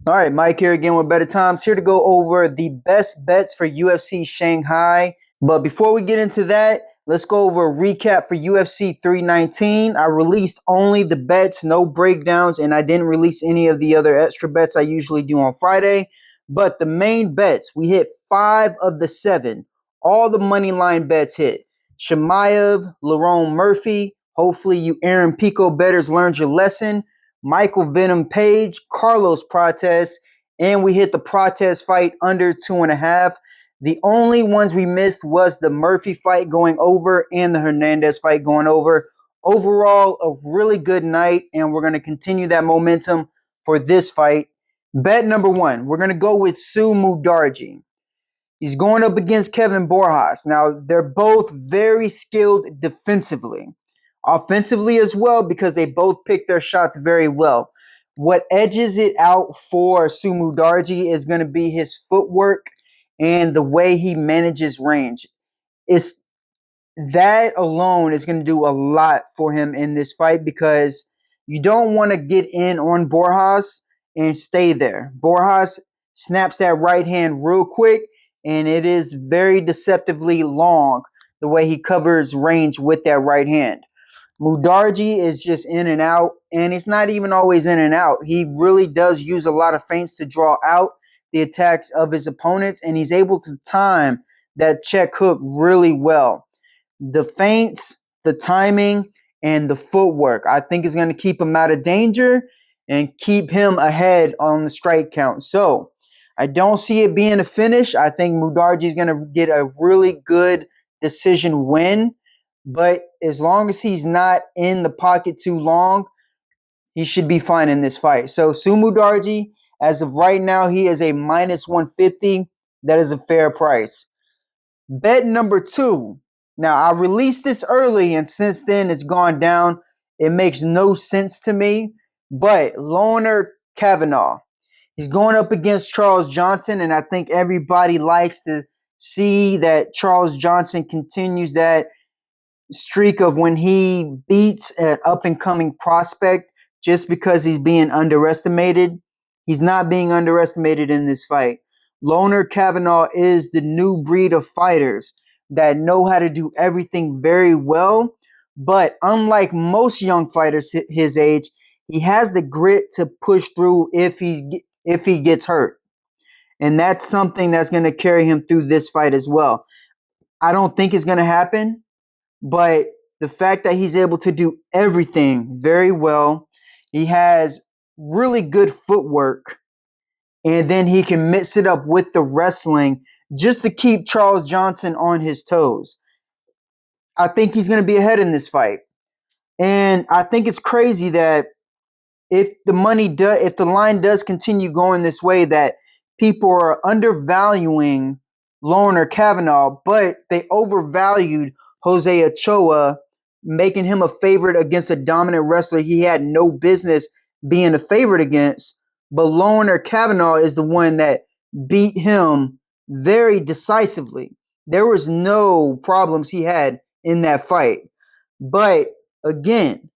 All right, Mike here again with Better Times, here to go over the best bets for UFC Shanghai. But before we get into that, let's go over a recap for UFC 319. I released only the bets, no breakdowns, and I didn't release any of the other extra bets I usually do on Friday. But the main bets, we hit 5 of the 7. All the money line bets hit. Shemaev, Lerone Murphy. Hopefully you Aaron Pico bettors learned your lesson. Michael Venom Page, Carlos Prates, and we hit the Prates fight under 2.5. The only ones we missed was the Murphy fight going over and the Hernandez fight going over. Overall, a really good night, and we're going to continue that momentum for this fight. Bet number 1, we're going to go with Sue Mudarji. He's going up against Kevin Borjas. Now, they're both very skilled defensively. Offensively as well, because they both pick their shots very well. What edges it out for Sumu Darji is going to be his footwork and the way he manages range. It's that alone is going to do a lot for him in this fight, because you don't want to get in on Borjas and stay there. Borjas snaps that right hand real quick, and it is very deceptively long the way he covers range with that right hand. Mudarji is just in and out, and it's not even always in and out. He really does use a lot of feints to draw out the attacks of his opponents, and he's able to time that check hook really well. The feints, the timing, and the footwork, I think, is going to keep him out of danger and keep him ahead on the strike count. So I don't see it being a finish. I think Mudarji is going to get a really good decision win. But as long as he's not in the pocket too long, he should be fine in this fight. So Sumu Darji, as of right now, he is a minus 150. That is a fair price. Bet number 2. Now, I released this early, and since then it's gone down. It makes no sense to me. But Loner Kavanaugh, he's going up against Charles Johnson, and I think everybody likes to see that Charles Johnson continues that streak of when he beats an up-and-coming prospect just because he's being underestimated. He's not being underestimated in this fight. Loner Kavanaugh is the new breed of fighters that know how to do everything very well, but unlike most young fighters his age, he has the grit to push through if he gets hurt. And that's something that's going to carry him through this fight as well. I don't think it's going to happen, but the fact that he's able to do everything very well, he has really good footwork, and then he can mix it up with the wrestling just to keep Charles Johnson on his toes. I think he's going to be ahead in this fight. And I think it's crazy that if the line does continue going this way, that people are undervaluing Loner Kavanaugh, but they overvalued Jose Ochoa, making him a favorite against a dominant wrestler he had no business being a favorite against. But Loner Kavanaugh is the one that beat him very decisively. There was no problems he had in that fight. But again,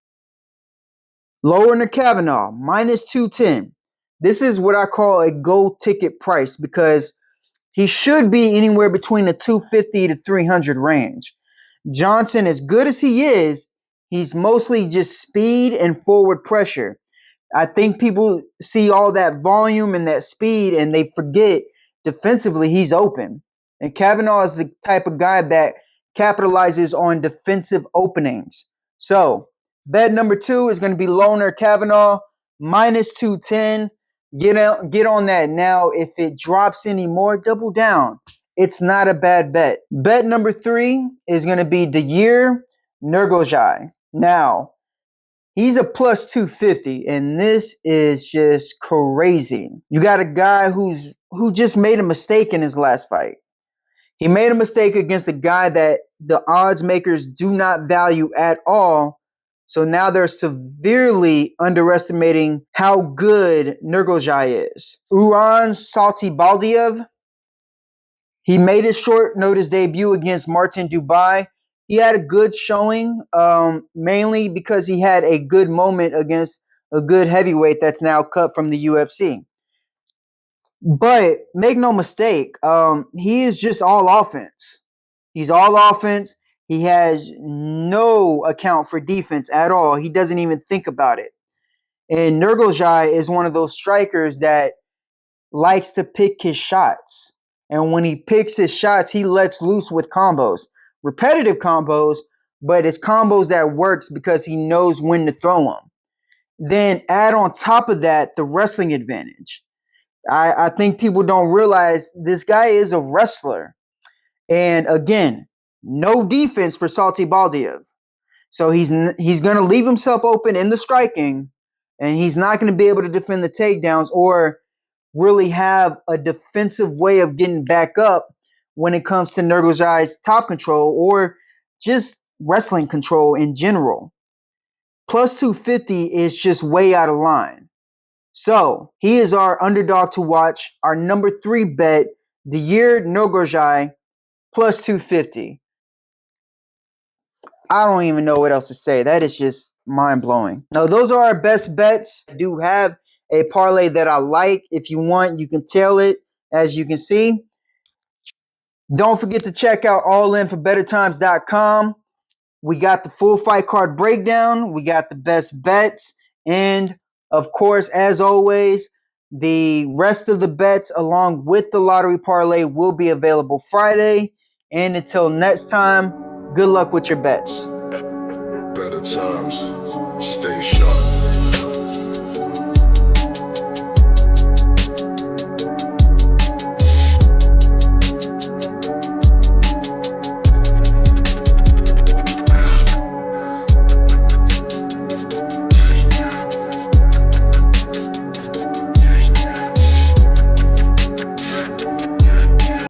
Loner Kavanaugh, minus 210. This is what I call a gold ticket price, because he should be anywhere between the 250 to 300 range. Johnson, as good as he is, he's mostly just speed and forward pressure. I think people see all that volume and that speed, and they forget defensively he's open. And Kavanaugh is the type of guy that capitalizes on defensive openings. So bet number 2 is going to be Loner Kavanaugh, minus 210. Get on that now. If it drops any more, double down. It's not a bad bet. Bet number 3 is going to be Yair Nurgojai. Now, he's a plus 250, and this is just crazy. You got a guy who just made a mistake in his last fight. He made a mistake against a guy that the odds makers do not value at all. So now they're severely underestimating how good Nurgojai is. Uran Saltibaldiev, he made his short notice debut against Martin Dubai. He had a good showing, mainly because he had a good moment against a good heavyweight that's now cut from the UFC. But make no mistake, he is just all offense. He's all offense. He has no account for defense at all. He doesn't even think about it. And Nurgolzai is one of those strikers that likes to pick his shots. And when he picks his shots, he lets loose with combos. Repetitive combos, but it's combos that works because he knows when to throw them. Then add on top of that the wrestling advantage. I think people don't realize this guy is a wrestler. And again, no defense for Salty Baldiev. So he's going to leave himself open in the striking, and he's not going to be able to defend the takedowns or really have a defensive way of getting back up when it comes to Nurgolzai's top control or just wrestling control in general. Plus 250 is just way out of line. So he is our underdog to watch, our number 3 bet, Deir Nurgolzai, plus 250. I don't even know what else to say. That is just mind-blowing. Now, those are our best bets. I do have a parlay that I like. If you want, you can tail it, as you can see. Don't forget to check out allinforbettertimes.com. We got the full fight card breakdown. We got the best bets. And, of course, as always, the rest of the bets along with the lottery parlay will be available Friday. And until next time, good luck with your bets. Better times, stay sharp.